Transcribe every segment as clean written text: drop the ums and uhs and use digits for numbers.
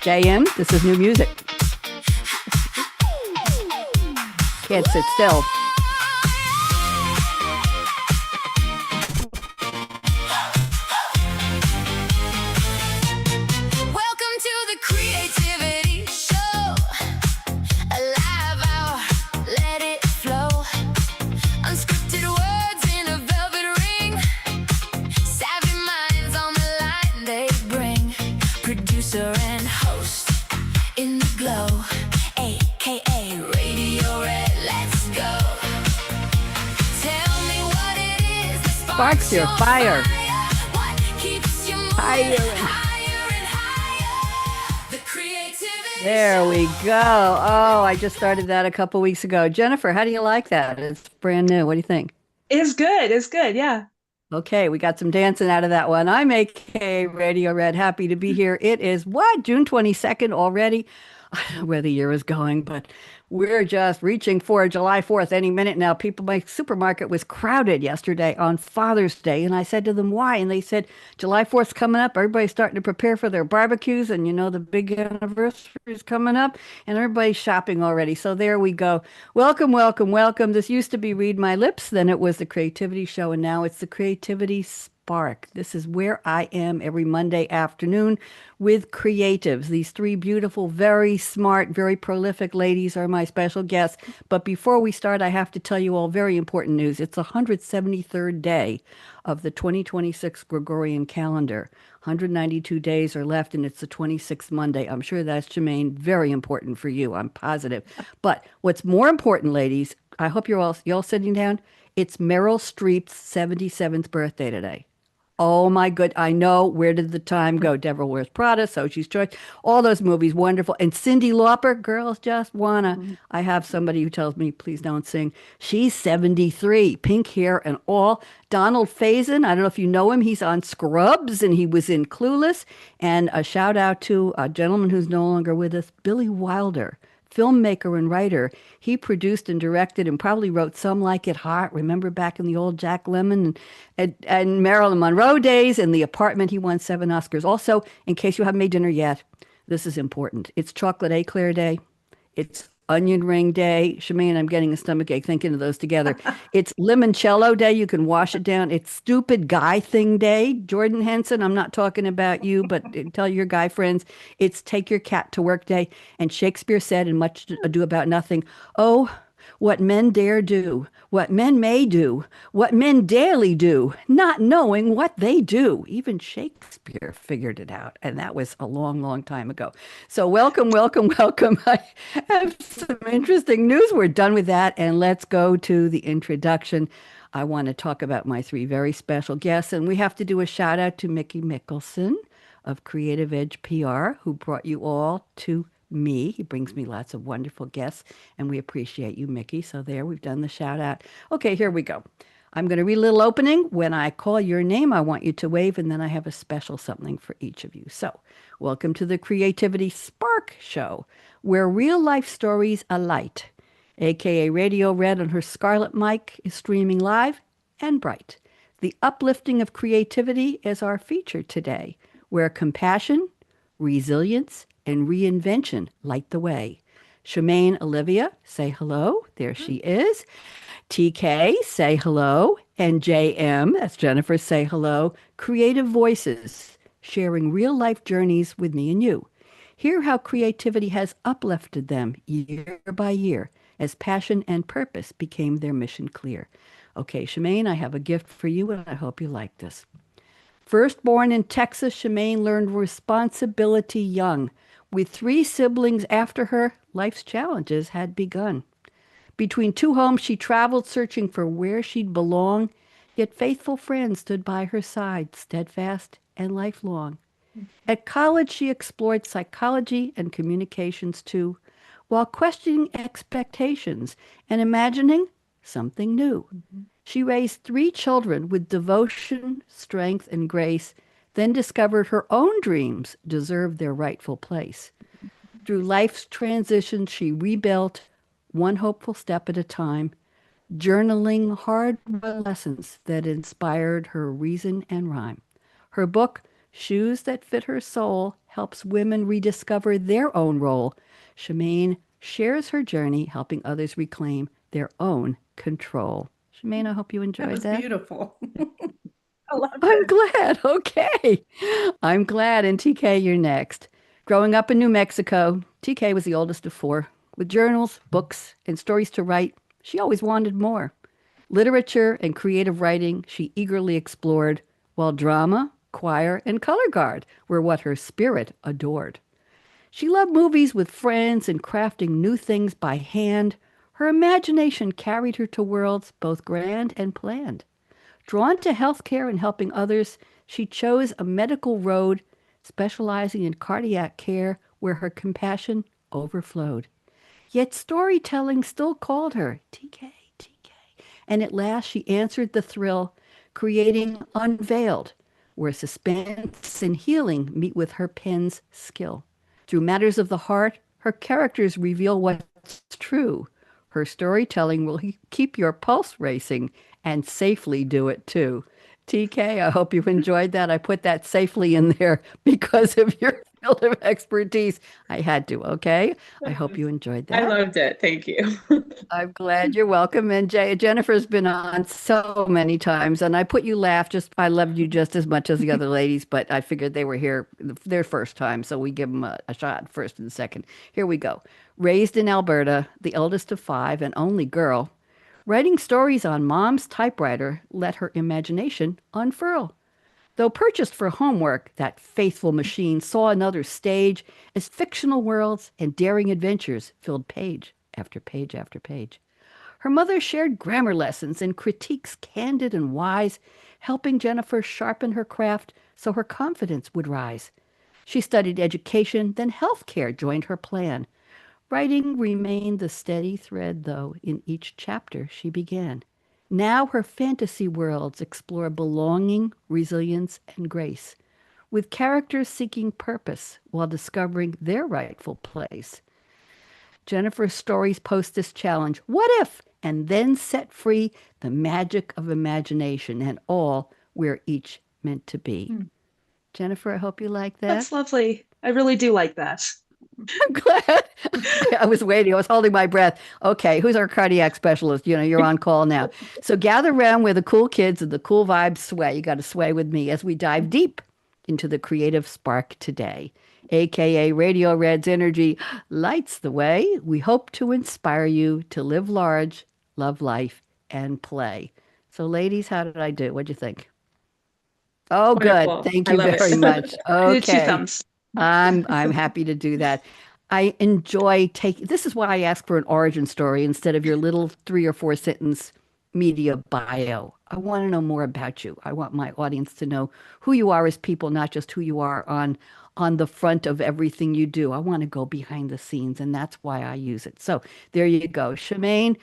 JM, this is new music. Can't sit still. Welcome to the Creativity Show. A live hour, let it flow. Unscripted words in a velvet ring. Savvy minds on the line they bring. Producer and host in the glow. akaRadioRed, let's go. Tell me what it is that Sparks your fire. What keeps you moving Higher. higher and higher? The Creativity There we go. Oh, I just started that a couple weeks ago. Jennifer, how do you like that? It's brand new. What do you think? It's good. It's good. Yeah. Okay, we got some dancing out of that one. I'm akaRadioRed. Happy to be here. It is what? June 22nd already? I don't know where the year is going, but we're just reaching for July 4th any minute now. My supermarket was crowded yesterday on Father's Day, and I said to them, why? And they said, July 4th's coming up. Everybody's starting to prepare for their barbecues, and the big anniversary is coming up, and everybody's shopping already. So there we go. Welcome, welcome, welcome. This used to be Read My Lips, then it was the Creativity Show, and now it's the Creativity Spark. This is where I am every Monday afternoon with creatives. These three beautiful, very smart, very prolific ladies are my special guests. But before we start, I have to tell you all very important news. It's the 173rd day of the 2026 Gregorian calendar. 192 days are left, and it's the 26th Monday. I'm sure that's, Shamayne, very important for you. I'm positive. But what's more important, ladies, I hope you're all sitting down. It's Meryl Streep's 77th birthday today. Oh my good. I know. Where did the time go? Devil Wears Prada, Sochi's Choice, all those movies, wonderful. And Cyndi Lauper, Girls Just Wanna. I have somebody who tells me, please don't sing. She's 73, pink hair and all. Donald Faison, I don't know if you know him. He's on Scrubs and he was in Clueless. And a shout out to a gentleman who's no longer with us, Billy Wilder. Filmmaker and writer. He produced and directed and probably wrote Some Like It Hot. Remember back in the old Jack Lemmon and Marilyn Monroe days and The Apartment. He won 7 Oscars. Also, in case you haven't made dinner yet, this is important. It's Chocolate Eclair Day. It's Onion Ring Day. Shamayne, I'm getting a stomachache thinking of those together. It's Limoncello Day. You can wash it down. It's Stupid Guy Thing Day. Jordan Henson, I'm not talking about you, but tell your guy friends. It's Take Your Cat to Work Day. And Shakespeare said in Much Ado About Nothing, oh, what men dare do, what men may do, what men daily do, not knowing what they do. Even Shakespeare figured it out, and that was a long, long time ago. So welcome, welcome, welcome. I have some interesting news. We're done with that, and let's go to the introduction. I want to talk about my three very special guests, and we have to do a shout out to Mickey Mickelson of Creative Edge PR, who brought you all to me. He brings me lots of wonderful guests, and we appreciate you, Mickey. So there, we've done the shout out. Okay, here we go. I'm going to read a little opening. When I call your name, I want you to wave, and then I have a special something for each of you. So welcome to the Creativity Spark Show, where real life stories alight. akaRadioRed on her Scarlett Mic is streaming live and bright. The Uplifting of Creativity is our feature today, where compassion, resilience, and reinvention light the way. Shamayne, Olivia, say hello. There she is. TK, say hello. And JM, that's Jennifer, say hello. Creative voices, sharing real life journeys with me and you. Hear how creativity has uplifted them year by year as passion and purpose became their mission clear. Okay, Shamayne, I have a gift for you, and I hope you like this. First born in Texas, Shamayne learned responsibility young. With 3 siblings after her, life's challenges had begun. Between 2 homes, she traveled searching for where she'd belong, yet faithful friends stood by her side, steadfast and lifelong. At college, she explored psychology and communications too, while questioning expectations and imagining something new. She raised 3 children with devotion, strength, and grace, then discovered her own dreams deserved their rightful place. Through life's transition, she rebuilt one hopeful step at a time, journaling hard-won lessons that inspired her reason and rhyme. Her book, Shoes that fit her soul helps women rediscover their own role. Shamayne shares her journey helping others reclaim their own control. Shamayne, I hope you That enjoyed was that. beautiful. I loved I'm it. glad. Okay. I'm glad. And TK, you're next. Growing up in New Mexico, TK was the oldest of four. With journals, books, and stories to write, she always wanted more. Literature and creative writing she eagerly explored, while drama, choir, and color guard were what her spirit adored. She loved movies with friends and crafting new things by hand. Her imagination carried her to worlds both grand and planned. Drawn to healthcare and helping others, she chose a medical road, specializing in cardiac care where her compassion overflowed. Yet storytelling still called her TK, TK. And at last she answered the thrill, creating Unveiled, where suspense and healing meet with her pen's skill. Through matters of the heart, her characters reveal what's true. Her storytelling will keep your pulse racing and safely do it too. TK, I hope you enjoyed that. I put that safely in there because of your field of expertise. I had to, okay? I hope you enjoyed I that. loved it. Thank you. I'm glad you're welcome. And Jennifer's been on so many times, and I put you laugh. Just I loved you just as much as the other ladies, but I figured they were here their first time, so we give them a shot first and second. Here we go. Raised in Alberta, the eldest of five and only girl, writing stories on mom's typewriter let her imagination unfurl. Though purchased for homework, that faithful machine saw another stage as fictional worlds and daring adventures filled page after page after page. Her mother shared grammar lessons and critiques candid and wise, helping Jennifer sharpen her craft so her confidence would rise. She studied education, then healthcare joined her plan. Writing remained the steady thread, though, in each chapter she began. Now her fantasy worlds explore belonging, resilience, and grace, with characters seeking purpose while discovering their rightful place. Jennifer's stories post this challenge: what if? And then set free the magic of imagination and all we're each meant to be. Hmm. Jennifer, I hope you like that. That's lovely. I really do like that. I'm glad. I was waiting. I was holding my breath. Okay, who's our cardiac specialist? You're on call now. So gather around where the cool kids and the cool vibes sway. You got to sway with me as we dive deep into the creative spark today. AKA Radio Red's energy lights the way. We hope to inspire you to live large, love life, and play. So, ladies, how did I do? What'd you think? Oh, good. Wonderful. Thank I you love it. very much. I did two Okay. thumbs. I'm happy to do that. I enjoy taking this is why I ask for an origin story instead of your little 3 or 4 sentence media bio. I want to know more about you. I want my audience to know who you are as people, not just who you are on the front of everything you do. I want to go behind the scenes, and that's why I use it. So there you go. Shamayne,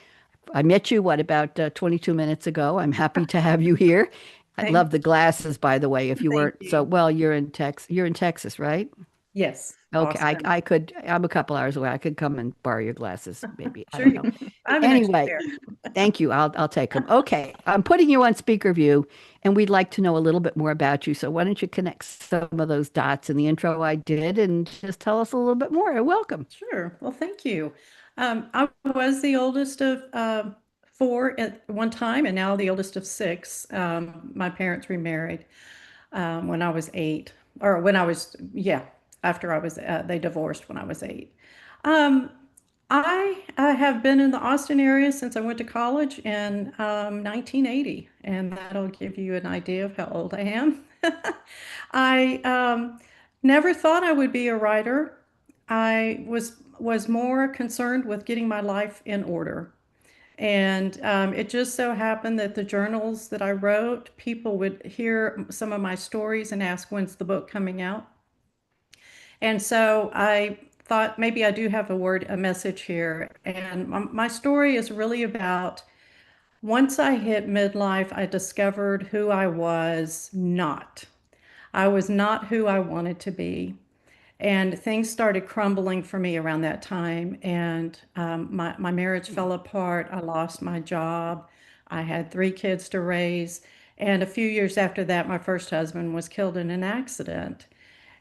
I met you, what, about 22 minutes ago. I'm happy to have you here. I Thank, love the glasses, by the way. If you thank weren't so you. well, you're in Texas, right? Yes, Okay, Austin. I'm a couple hours away. I could come and borrow your glasses, maybe. I Sure, don't know. I have an extra Anyway, pair. thank you. I'll take them. Okay, I'm putting you on speaker view, and we'd like to know a little bit more about you. So why don't you connect some of those dots in the intro I did and just tell us a little bit more? Welcome. Sure. Well, thank you. I was the oldest of four at one time, and now the oldest of six. My parents remarried when I was eight, or when I was, yeah, after I was, they divorced when I was eight. Um, I have been in the Austin area since I went to college in 1980, and that'll give you an idea of how old I am. I never thought I would be a writer. I was more concerned with getting my life in order. And it just so happened that the journals that I wrote, people would hear some of my stories and ask, when's the book coming out? And so I thought maybe I do have a message here. And my story is really about once I hit midlife, I discovered who I was not. I was not who I wanted to be. And things started crumbling for me around that time. And my marriage fell apart. I lost my job. I had 3 kids to raise. And a few years after that, my first husband was killed in an accident.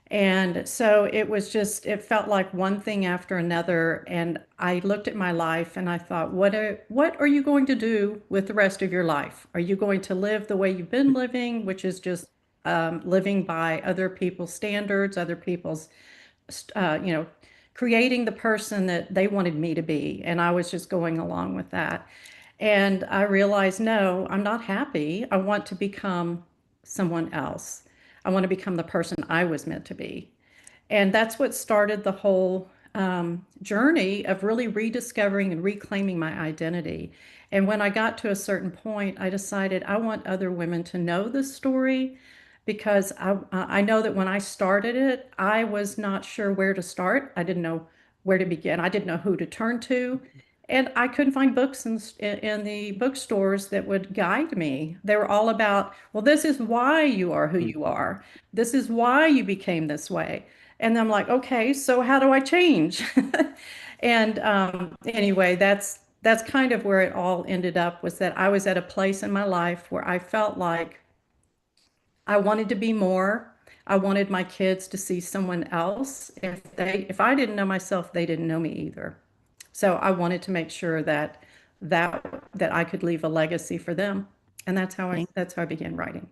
And so it was just, it felt like one thing after another. And I looked at my life and I thought, what are you going to do with the rest of your life? Are you going to live the way you've been living, which is just living by other people's standards, other people's, you know, creating the person that they wanted me to be. And I was just going along with that. And I realized, no, I'm not happy. I want to become someone else. I want to become the person I was meant to be. And that's what started the whole journey of really rediscovering and reclaiming my identity. And when I got to a certain point, I decided I want other women to know this story because I know that when I started it, I was not sure where to start. I didn't know where to begin. I didn't know who to turn to. And I couldn't find books in the bookstores that would guide me. They were all about, well, this is why you are who you are. This is why you became this way. And I'm like, okay, so how do I change? And anyway, that's kind of where it all ended up, was that I was at a place in my life where I felt like I wanted to be more. I wanted my kids to see someone else. If I didn't know myself, they didn't know me either. So I wanted to make sure that I could leave a legacy for them. And Thank, that's how I began writing.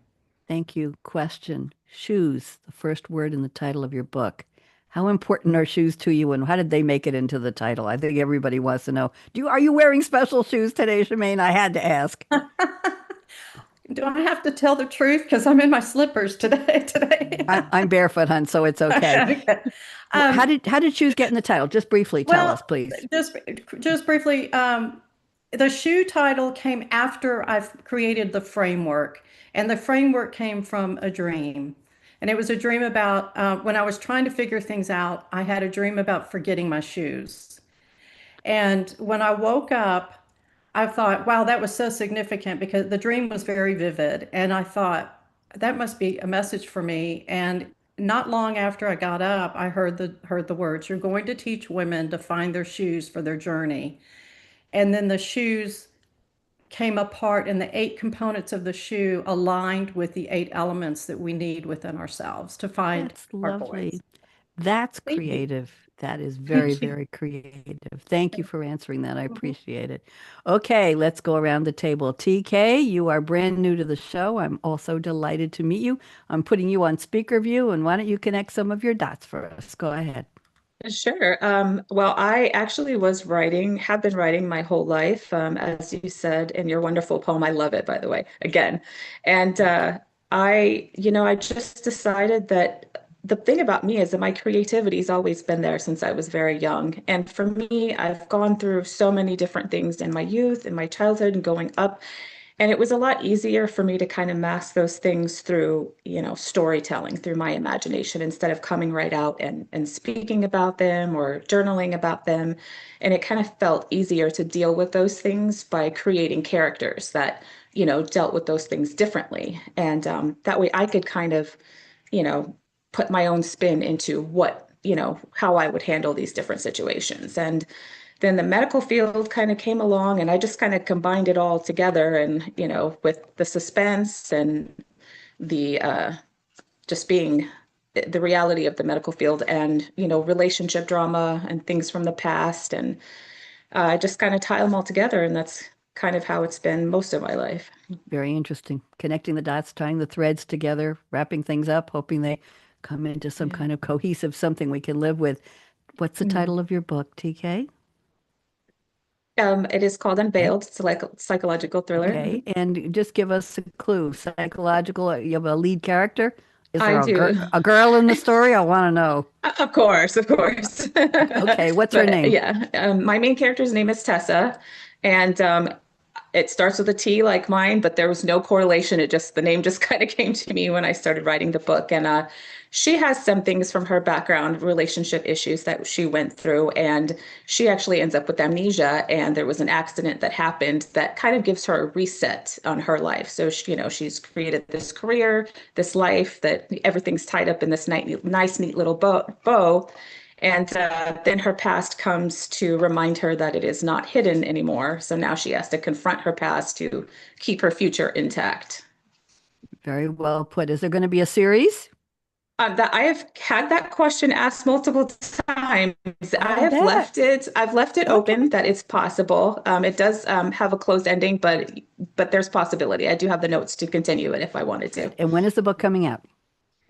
thank you. Question. Shoes, the first word in the title of your book. How important are shoes to you and how did they make it into the title? I think everybody wants to know. Are you wearing special shoes today, Shamayne? I had to ask. Do I have to tell the truth? Because I'm in my slippers today. I'm barefoot, hun, so it's okay. Okay. How did shoes get in the title? Just briefly tell Well, us, please. just briefly, the shoe title came after I've created the framework, and the framework came from a dream. And it was a dream about when I was trying to figure things out, I had a dream about forgetting my shoes. And when I woke up, I thought, wow, that was so significant because the dream was very vivid. And I thought, that must be a message for me. And not long after I got up, I heard the words, you're going to teach women to find their shoes for their journey. And then the shoes came apart, and the eight components of the shoe aligned with the eight elements that we need within ourselves to find That's our voice. lovely. That's Thank you. creative. That is very, Thank you. very creative. Thank you for answering that. I appreciate it. Okay, let's go around the table. TK, you are brand new to the show. I'm also delighted to meet you. I'm putting you on speaker view, and why don't you connect some of your dots for us? Go ahead. Sure. Well, I actually have been writing my whole life, as you said in your wonderful poem. I love it, by the way, again. And I just decided that the thing about me is that my creativity's always been there since I was very young. And for me, I've gone through so many different things in my youth, in my childhood, and going up. And it was a lot easier for me to kind of mask those things through, storytelling, through my imagination, instead of coming right out and speaking about them or journaling about them. And it kind of felt easier to deal with those things by creating characters that, dealt with those things differently. And that way I could kind of, you know, put my own spin into how I would handle these different situations. And then the medical field kind of came along and I just kind of combined it all together and, with the suspense and the just being the reality of the medical field and, relationship drama and things from the past. And I just kind of tie them all together. And that's kind of how it's been most of my life. Very interesting. Connecting the dots, tying the threads together, wrapping things up, hoping they come into some kind of cohesive something we can live with. What's the title of your book, TK? It is called Okay. Unveiled. It's like a psychological thriller. Okay. And just give us a clue. Psychological, you have a lead character? Is I there do. a girl in the story? I want to know. Of course, of course. Okay, what's her But name? yeah, my main character's name is Tessa, and it starts with a T like mine, but there was no correlation. The name just kind of came to me when I started writing the book. And she has some things from her background, relationship issues that she went through, and she actually ends up with amnesia. And there was an accident that happened that kind of gives her a reset on her life. So she's created this career, this life that everything's tied up in this nice, neat little bow. And then her past comes to remind her that it is not hidden anymore. So now she has to confront her past to keep her future intact. Very well put. Is there going to be a series? That I have had that question asked multiple times. I bet. I've left it open Okay. that it's possible. It does have a closed ending, but there's possibility. I do have the notes to continue it if I wanted to. And when is the book coming out?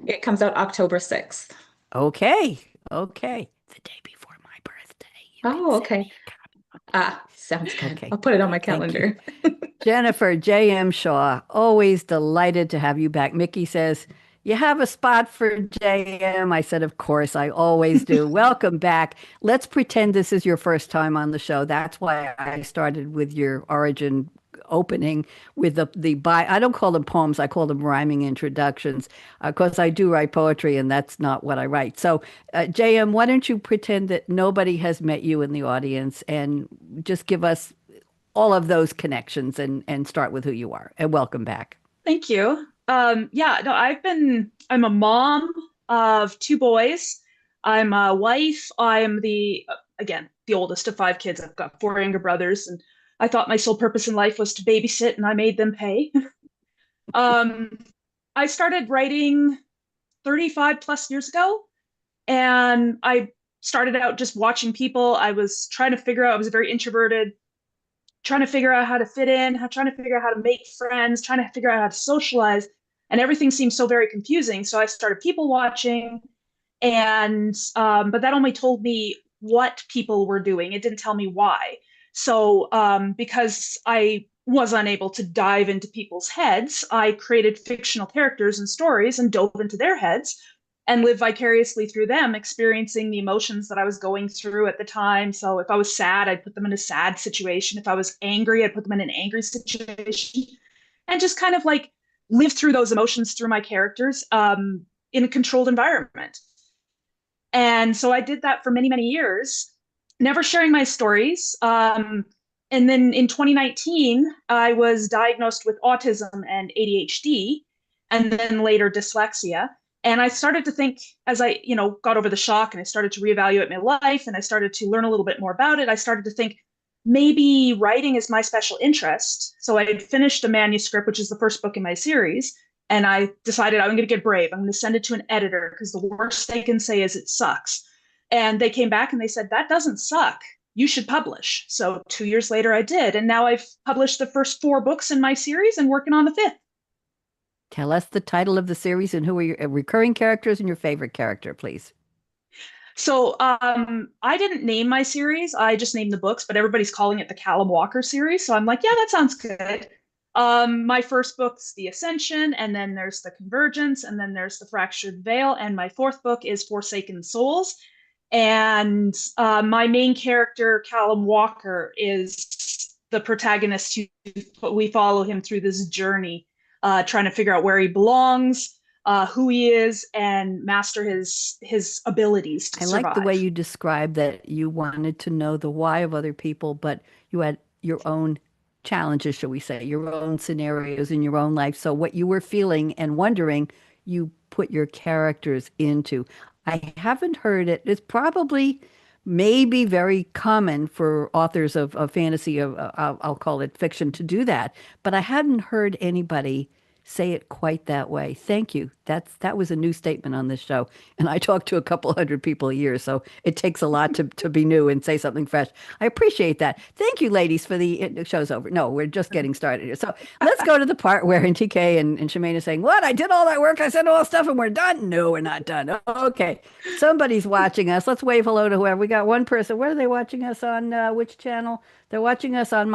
It comes out October 6th. Okay. Okay. The day before my birthday. You can Oh, send me okay. a copy. Ah, sounds good. Okay. I'll put it on my Thank you. calendar. Jennifer J.M. Shaw, always delighted to have you back. Mickey says, you have a spot for JM. I said, of course, I always do. Welcome back. Let's pretend this is your first time on the show. That's why I started with your origin opening with I don't call them poems, I call them rhyming introductions, because I do write poetry and that's not what I write. So, JM, why don't you pretend that nobody has met you in the audience and just give us all of those connections and start with who you are. And welcome back. Thank you. Yeah, no, I'm a mom of two boys. I'm a wife. I'm again, the oldest of five kids. I've got four younger brothers, and I thought my sole purpose in life was to babysit, and I made them pay. Um, I started writing 35 plus years ago, and I started out just watching people. I was trying to figure out, I was very introverted, trying to figure out how to fit in, trying to figure out how to make friends, trying to figure out how to socialize. And everything seemed so very confusing. So I started people watching, and but that only told me what people were doing. It didn't tell me why. So because I was unable to dive into people's heads, I created fictional characters and stories and dove into their heads and live vicariously through them, experiencing the emotions that I was going through at the time. So if I was sad, I'd put them in a sad situation. If I was angry, I'd put them in an angry situation, and just kind of like live through those emotions through my characters in a controlled environment. And so I did that for many, many years, never sharing my stories. And then in 2019, I was diagnosed with autism and ADHD, and then later dyslexia. And I started to think, as I, got over the shock and I started to reevaluate my life and I started to learn a little bit more about it, I started to think maybe writing is my special interest. So I had finished a manuscript, which is the first book in my series. And I decided I'm going to get brave. I'm going to send it to an editor because the worst they can say is it sucks. And they came back and they said, that doesn't suck. You should publish. So 2 years later, I did. And now I've published the first four books in my series and working on the fifth. Tell us the title of the series and who are your recurring characters and your favorite character, please. So I didn't name my series. I just named the books, but everybody's calling it the Callum Walker series. So I'm like, yeah, that sounds good. My first book's The Ascension, and then there's The Convergence, and then there's The Fractured Veil, and my fourth book is Forsaken Souls. And my main character, Callum Walker, is the protagonist we follow him through this journey, trying to figure out where he belongs, who he is, and master his abilities to I survive. like the way you described that you wanted to know the why of other people, but you had your own challenges, shall we say, your own scenarios in your own life. So what you were feeling and wondering, you put your characters into. I haven't heard it. It's probably maybe very common for authors of fantasy, I'll call it fiction, to do that. But I hadn't heard anybody say it quite that way. Thank you. That was a new statement on this show. And I talk to a couple hundred people a year, so it takes a lot to be new and say something fresh. I appreciate that. Thank you, ladies, for the show's over. No, we're just getting started here. So let's go to the part where TK and Shamayne are saying, what? I did all that work. I said all the stuff and we're done. No, we're not done. Okay. Somebody's watching us. Let's wave hello to whoever. We got one person. Where are they watching us on which channel? They're watching us on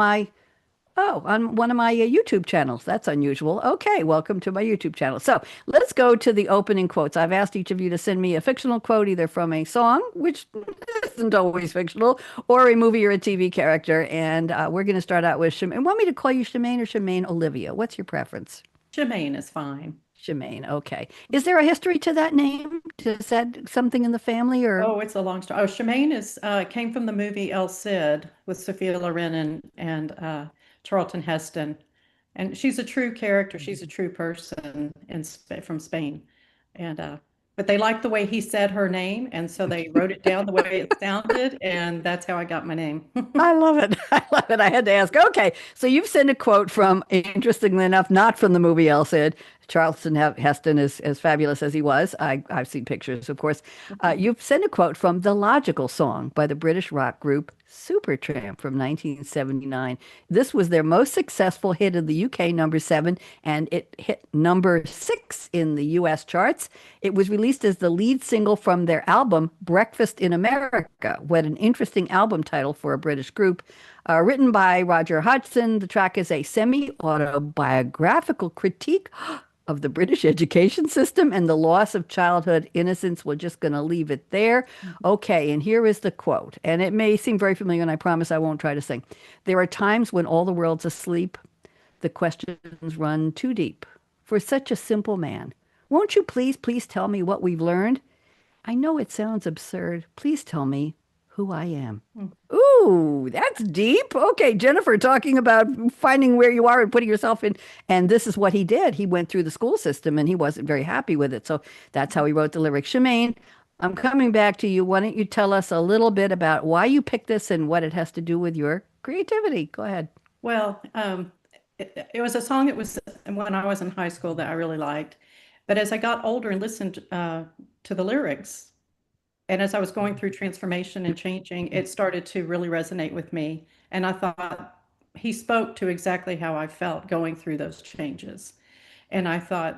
on one of my YouTube channels. That's unusual. Okay, welcome to my YouTube channel. So let's go to the opening quotes. I've asked each of you to send me a fictional quote, either from a song, which isn't always fictional, or a movie or a TV character. And we're going to start out with Shamayne. Want me to call you Shamayne or Shamayne Olivia? What's your preference? Shamayne is fine. Shamayne, okay. Is there a history to that name? Is that something in the family, or? Oh, it's a long story. Oh, Shamayne is came from the movie El Cid with Sophia Loren and Charlton Heston, and she's a true character. She's a true person from Spain, and but they liked the way he said her name, and so they wrote it down the way it sounded, and that's how I got my name. I love it. I love it. I had to ask. Okay, so you've sent a quote from, interestingly enough, not from the movie El Cid, Charlton Heston is as fabulous as he was. I've seen pictures, of course. You've sent a quote from The Logical Song by the British rock group Supertramp from 1979. This was their most successful hit in the UK, #7, and it hit #6 in the US charts. It was released as the lead single from their album Breakfast in America. What an interesting album title for a British group. Written by Roger Hodgson, the track is a semi-autobiographical critique of the British education system and the loss of childhood innocence. We're just going to leave it there. Okay, and here is the quote. And it may seem very familiar, and I promise I won't try to sing. There are times when all the world's asleep, the questions run too deep. For such a simple man, won't you please tell me what we've learned? I know it sounds absurd. Please tell me who I am. Ooh, that's deep. Okay, Jennifer, talking about finding where you are and putting yourself in. And this is what he did. He went through the school system and he wasn't very happy with it. So that's how he wrote the lyrics. Shamayne, I'm coming back to you. Why don't you tell us a little bit about why you picked this and what it has to do with your creativity? Go ahead. Well, it was a song that was when I was in high school that I really liked. But as I got older and listened to the lyrics, and as I was going through transformation and changing, it started to really resonate with me. And I thought he spoke to exactly how I felt going through those changes. And I thought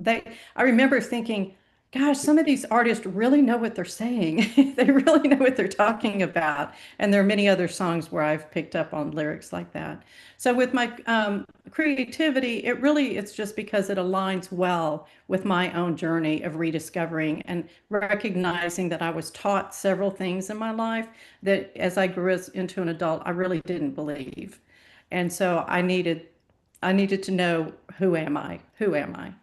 I remember thinking, gosh, some of these artists really know what they're saying. They really know what they're talking about. And there are many other songs where I've picked up on lyrics like that. So with my creativity, it's just because it aligns well with my own journey of rediscovering and recognizing that I was taught several things in my life that as I grew into an adult, I really didn't believe. And so I needed to know, who am I? Who am I?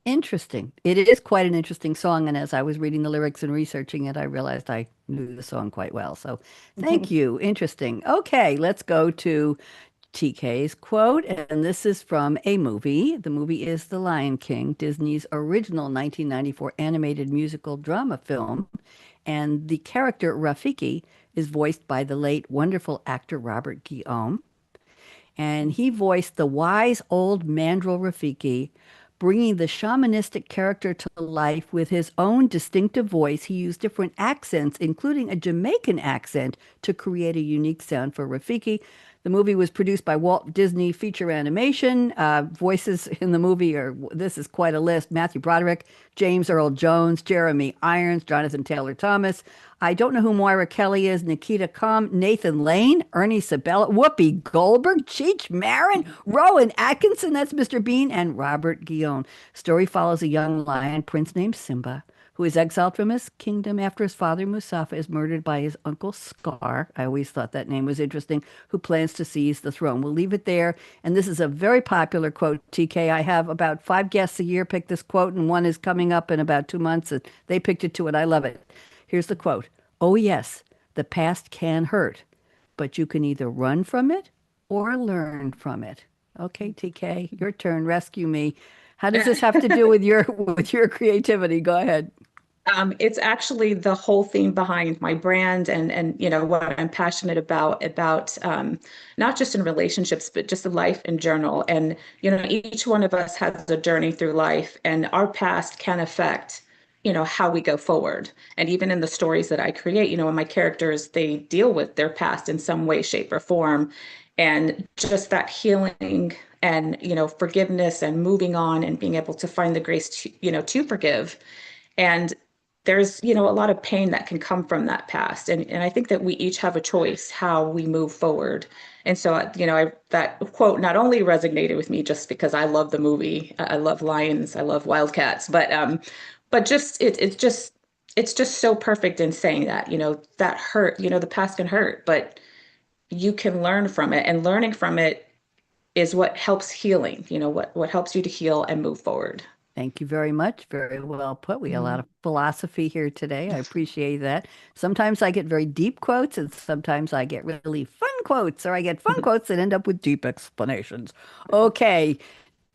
Interesting. It is quite an interesting song. And as I was reading the lyrics and researching it, I realized I knew the song quite well. So thank you. Interesting. Okay, let's go to TK's quote. And this is from a movie. The movie is The Lion King, Disney's original 1994 animated musical drama film. And the character Rafiki is voiced by the late wonderful actor Robert Guillaume. And he voiced the wise old mandrill Rafiki, bringing the shamanistic character to life with his own distinctive voice. He used different accents, including a Jamaican accent, to create a unique sound for Rafiki. The movie was produced by Walt Disney Feature Animation. Voices in the movie this is quite a list: Matthew Broderick, James Earl Jones, Jeremy Irons, Jonathan Taylor Thomas. I don't know who Moira Kelly is, Nikita Khan, Nathan Lane, Ernie Sabella, Whoopi Goldberg, Cheech Marin, Rowan Atkinson, that's Mr. Bean, and Robert Guillaume. Story follows a young lion prince named Simba, who is exiled from his kingdom after his father Mustafa is murdered by his uncle Scar. I always thought that name was interesting, who plans to seize the throne. We'll leave it there. And this is a very popular quote, TK. I have about 5 guests a year pick this quote, and one is coming up in about 2 months, and they picked it too, and I love it. Here's the quote. Oh, yes, the past can hurt, but you can either run from it or learn from it. Okay, TK, your turn. Rescue me. How does this have to do with your creativity? Go ahead. It's actually the whole theme behind my brand and what I'm passionate about not just in relationships, but just life in general. And each one of us has a journey through life, and our past can affect how we go forward. And even in the stories that I create, when my characters, they deal with their past in some way, shape, or form. And just that healing and, forgiveness and moving on and being able to find the grace to forgive. And there's, a lot of pain that can come from that past. And I think that we each have a choice how we move forward. And so, that quote not only resonated with me just because I love the movie, I love lions, I love wildcats, but just it's just so perfect in saying that, that hurt, the past can hurt, but you can learn from it, and learning from it is what helps healing, what helps you to heal and move forward. Thank you very much. Very well put. We have a lot of philosophy here today. I appreciate that. Sometimes I get very deep quotes, and sometimes I get really fun quotes, or I get fun quotes that end up with deep explanations. Okay,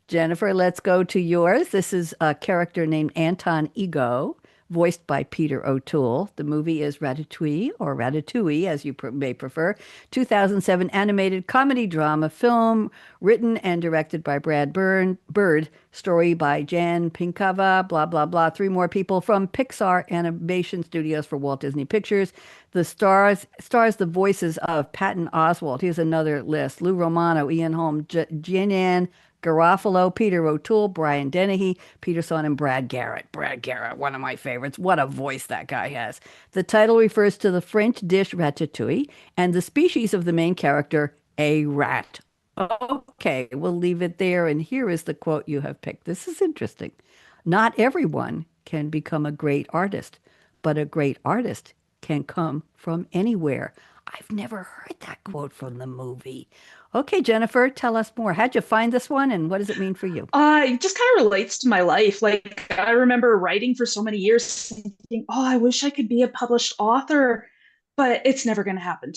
Jennifer, let's go to yours. This is a character named Anton Ego voiced by Peter O'Toole. The movie is Ratatouille, or Ratatouille, as you may prefer, 2007 animated comedy drama film written and directed by Bird, story by Jan Pinkava, blah, blah, blah. Three more people from Pixar Animation Studios for Walt Disney Pictures. The stars the voices of Patton Oswalt. Here's another list. Lou Romano, Ian Holm, Jeananne Garofalo, Peter O'Toole, Brian Dennehy, Peter Son, and Brad Garrett. Brad Garrett, one of my favorites. What a voice that guy has. The title refers to the French dish ratatouille and the species of the main character, a rat. Okay, we'll leave it there. And here is the quote you have picked. This is interesting. Not everyone can become a great artist, but a great artist can come from anywhere. I've never heard that quote from the movie. Okay, Jennifer, tell us more. How'd you find this one and what does it mean for you? It just kind of relates to my life. Like, I remember writing for so many years thinking, oh, I wish I could be a published author, but it's never going to happen.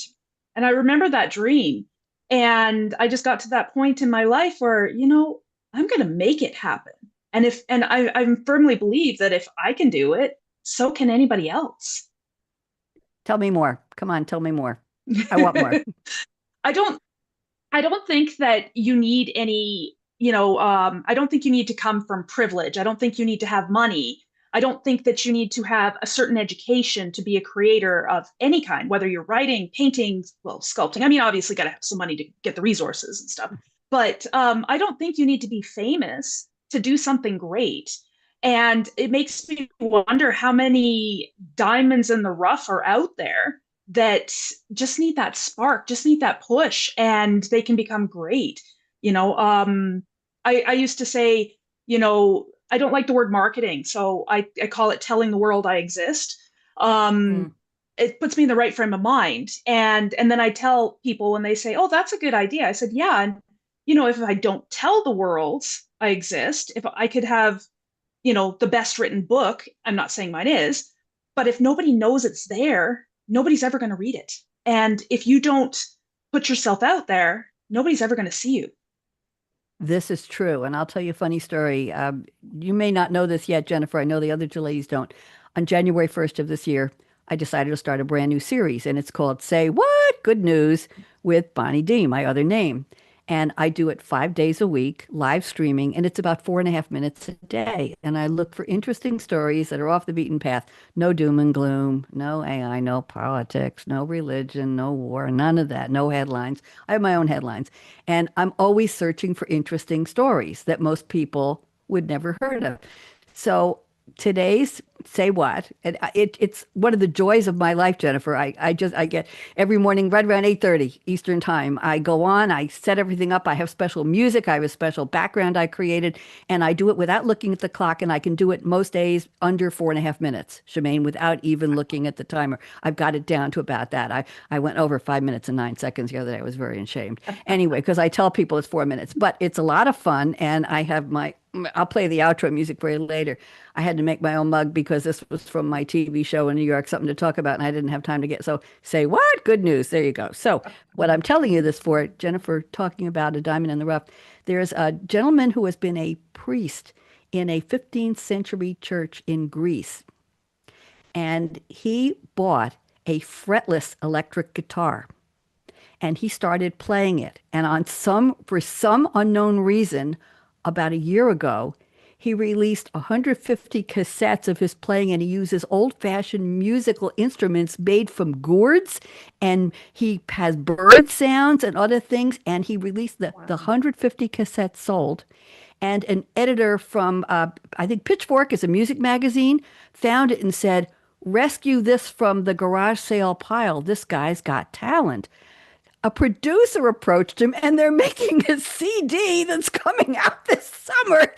And I remember that dream. And I just got to that point in my life where, I'm going to make it happen. I firmly believe that if I can do it, so can anybody else. Tell me more. Come on, tell me more. I want more. I don't think that you need any, I don't think you need to come from privilege. I don't think you need to have money. I don't think that you need to have a certain education to be a creator of any kind, whether you're writing, painting, well, sculpting. I mean, obviously got to have some money to get the resources and stuff. But I don't think you need to be famous to do something great. And it makes me wonder how many diamonds in the rough are out there that just need that spark, just need that push, and they can become great. I used to say, I don't like the word marketing, so I call it telling the world I exist. It puts me in the right frame of mind. And then I tell people when they say, oh, that's a good idea. I said, yeah. And, if I don't tell the world I exist, if I could have, the best written book, I'm not saying mine is, but if nobody knows it's there, nobody's ever going to read it. And if you don't put yourself out there, nobody's ever going to see you. This is true. And I'll tell you a funny story. You may not know this yet, Jennifer. I know the other two ladies don't. On January 1st of this year, I decided to start a brand new series, and it's called Say What? Good News with Bonnie D, my other name. And I do it 5 days a week, live streaming, and it's about 4.5 minutes a day. And I look for interesting stories that are off the beaten path. No doom and gloom, no AI, no politics, no religion, no war, none of that, no headlines. I have my own headlines. And I'm always searching for interesting stories that most people would never heard of. So today's Say What? And it's one of the joys of my life, Jennifer. I get every morning right around 8:30 Eastern time. I go on, I set everything up. I have special music. I have a special background I created, and I do it without looking at the clock. And I can do it most days under 4.5 minutes, Shamayne, without even looking at the timer. I've got it down to about that. I went over 5 minutes and 9 seconds the other day. I was very ashamed. Anyway, because I tell people it's 4 minutes, but it's a lot of fun. And I'll play the outro music for you later. I had to make my own mug because this was from my TV show in New York, something to talk about, and I didn't have time to get. So say what? Good news. There you go. So what I'm telling you this for, Jennifer, talking about a diamond in the rough, there's a gentleman who has been a priest in a 15th century church in Greece. And he bought a fretless electric guitar. And he started playing it. And for some unknown reason, about a year ago, he released 150 cassettes of his playing, and he uses old-fashioned musical instruments made from gourds, and he has bird sounds and other things, and he released the 150 cassettes sold. And an editor from, I think Pitchfork is a music magazine, found it and said, rescue this from the garage sale pile. This guy's got talent. A producer approached him, and they're making a CD that's coming out this summer.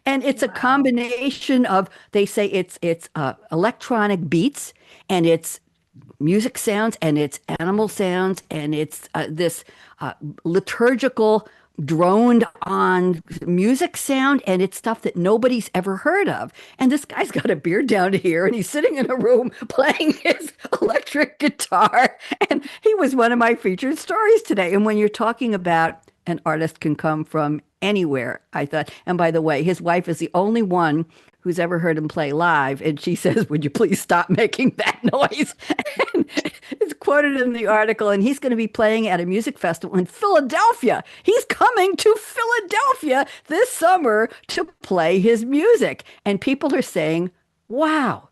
And it's a combination of, they say it's electronic beats, and it's music sounds, and it's animal sounds, and it's this liturgical droned on music sound, and it's stuff that nobody's ever heard of. And this guy's got a beard down here, and he's sitting in a room playing his electric guitar. And he was one of my featured stories today. And when you're talking about an artist can come from anywhere, I thought. And by the way, his wife is the only one who's ever heard him play live. And she says, would you please stop making that noise? And it's quoted in the article. And he's going to be playing at a music festival in Philadelphia. He's coming to Philadelphia this summer to play his music. And people are saying, wow,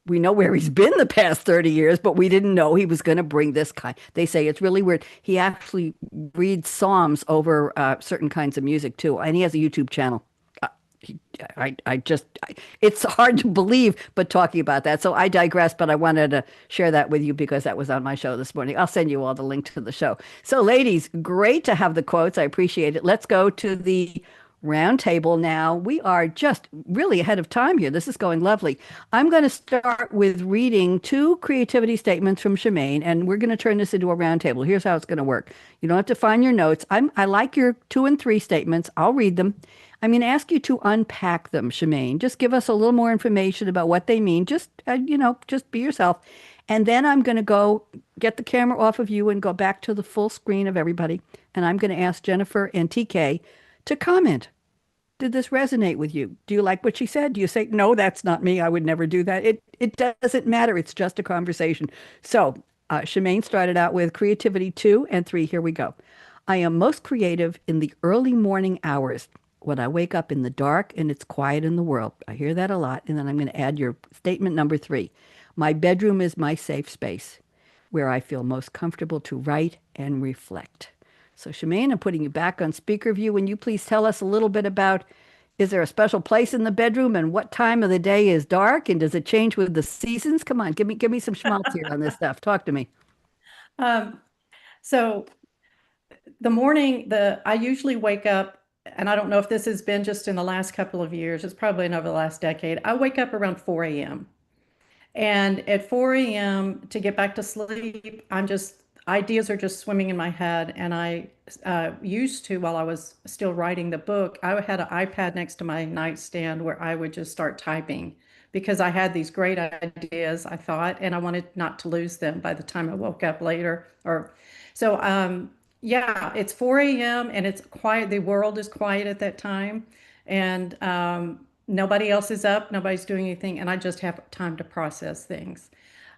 we know where he's been the past 30 years, but we didn't know he was going to bring this kind. They say it's really weird. He actually reads Psalms over certain kinds of music too. And he has a YouTube channel. It's hard to believe, but talking about that. So I digress, but I wanted to share that with you because that was on my show this morning. I'll send you all the link to the show. So ladies, great to have the quotes. I appreciate it. Let's go to the round table now. We are just really ahead of time here. This is going lovely. I'm going to start with reading two creativity statements from Shamayne, and we're going to turn this into a round table. Here's how it's going to work. You don't have to find your notes. I like your 2 and 3 statements. I'll read them. I'm going to ask you to unpack them, Shamayne. Just give us a little more information about what they mean. Just, just be yourself. And then I'm going to go get the camera off of you and go back to the full screen of everybody. And I'm going to ask Jennifer and TK to comment. Did this resonate with you? Do you like what she said? Do you say, no, that's not me. I would never do that. It doesn't matter. It's just a conversation. So Shamayne started out with creativity 2 and 3. Here we go. I am most creative in the early morning hours when I wake up in the dark and it's quiet in the world. I hear that a lot. And then I'm going to add your statement number 3. My bedroom is my safe space where I feel most comfortable to write and reflect. So Shamayne, I'm putting you back on speaker view. Will you please tell us a little bit about, is there a special place in the bedroom and what time of the day is dark and does it change with the seasons? Come on, give me some schmaltz here on this stuff. Talk to me. So the morning, I usually wake up, and I don't know if this has been just in the last couple of years, it's probably been over the last decade. I wake up around 4 a.m. And at 4 a.m. to get back to sleep, ideas are just swimming in my head. And I used to, while I was still writing the book, I had an iPad next to my nightstand where I would just start typing because I had these great ideas, I thought, and I wanted not to lose them by the time I woke up later. Yeah, it's 4 a.m. and it's quiet. The world is quiet at that time. And nobody else is up, nobody's doing anything, and I just have time to process things.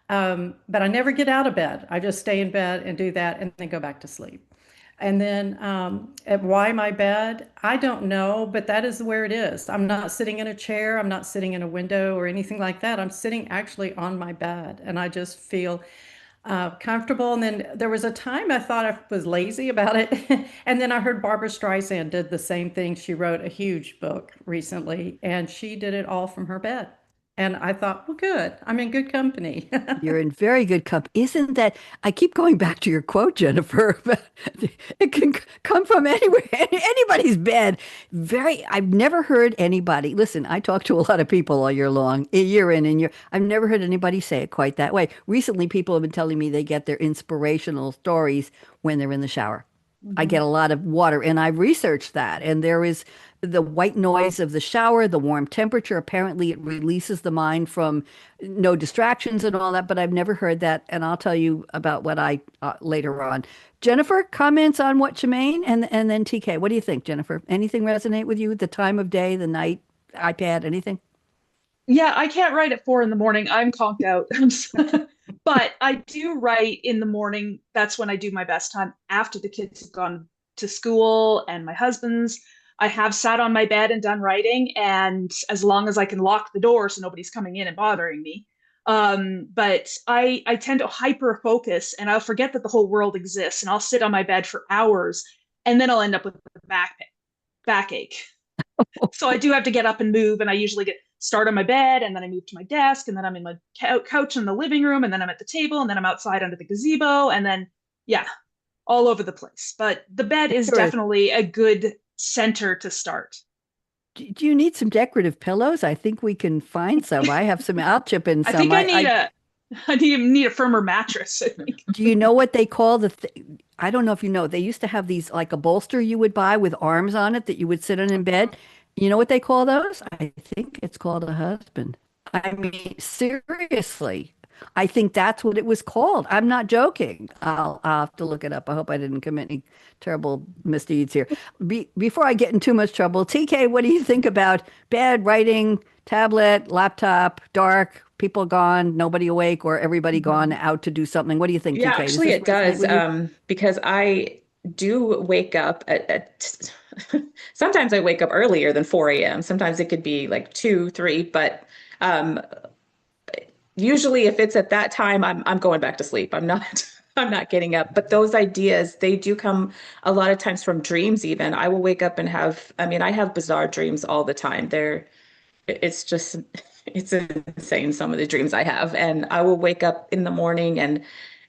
But I never get out of bed. I just stay in bed and do that and then go back to sleep. And then why my bed? I don't know, but that is where it is. I'm not sitting in a chair. I'm not sitting in a window or anything like that. I'm sitting actually on my bed and I just feel comfortable. And then there was a time I thought I was lazy about it. And then I heard Barbara Streisand did the same thing. She wrote a huge book recently and she did it all from her bed. And I thought, well, good. I'm in good company. You're in very good company. Isn't that, I keep going back to your quote, Jennifer, but it can come from anywhere, anybody's bed. I've never heard anybody, listen, I talk to a lot of people all year long, year in and year. I've never heard anybody say it quite that way. Recently, people have been telling me they get their inspirational stories when they're in the shower. I get a lot of water, and I've researched that. And there is the white noise of the shower, the warm temperature. Apparently, it releases the mind from no distractions and all that. But I've never heard that, and I'll tell you about what I later on. Jennifer, comments on what Shamayne and then TK. What do you think, Jennifer? Anything resonate with you? The time of day, the night, iPad, anything? Yeah, I can't write at 4 a.m. I'm conked out. But I do write in the morning. That's when I do my best time after the kids have gone to school and my husband's. I have sat on my bed and done writing, and as long as I can lock the door so nobody's coming in and bothering me. But I tend to hyper focus and I'll forget that the whole world exists and I'll sit on my bed for hours and then I'll end up with a backache. So I do have to get up and move, and I usually start on my bed and then I move to my desk and then I'm in my couch in the living room and then I'm at the table and then I'm outside under the gazebo and then, yeah, all over the place. But the bed is definitely a good center to start. Do you need some decorative pillows? I think we can find some. I have some. I'll chip in some. I need a firmer mattress, I think. Do you know what they call I don't know if you know. They used to have these like a bolster you would buy with arms on it that you would sit on in bed. You know what they call those? I think it's called a husband. I mean, seriously. I think that's what it was called. I'm not joking. I'll have to look it up. I hope I didn't commit any terrible misdeeds here. Before I get in too much trouble, TK, what do you think about bed, writing, tablet, laptop, dark, people gone, nobody awake, or everybody gone out to do something? What do you think, Yeah, TK? Does actually this it resonate does. with you? Because I do wake up at sometimes I wake up earlier than 4 a.m. Sometimes it could be like 2, 3, but um, usually if it's at that time, I'm going back to sleep. I'm not I'm not getting up. But those ideas, they do come a lot of times from dreams even. I will wake up and have, I mean, I have bizarre dreams all the time. It's just it's insane some of the dreams I have. And I will wake up in the morning and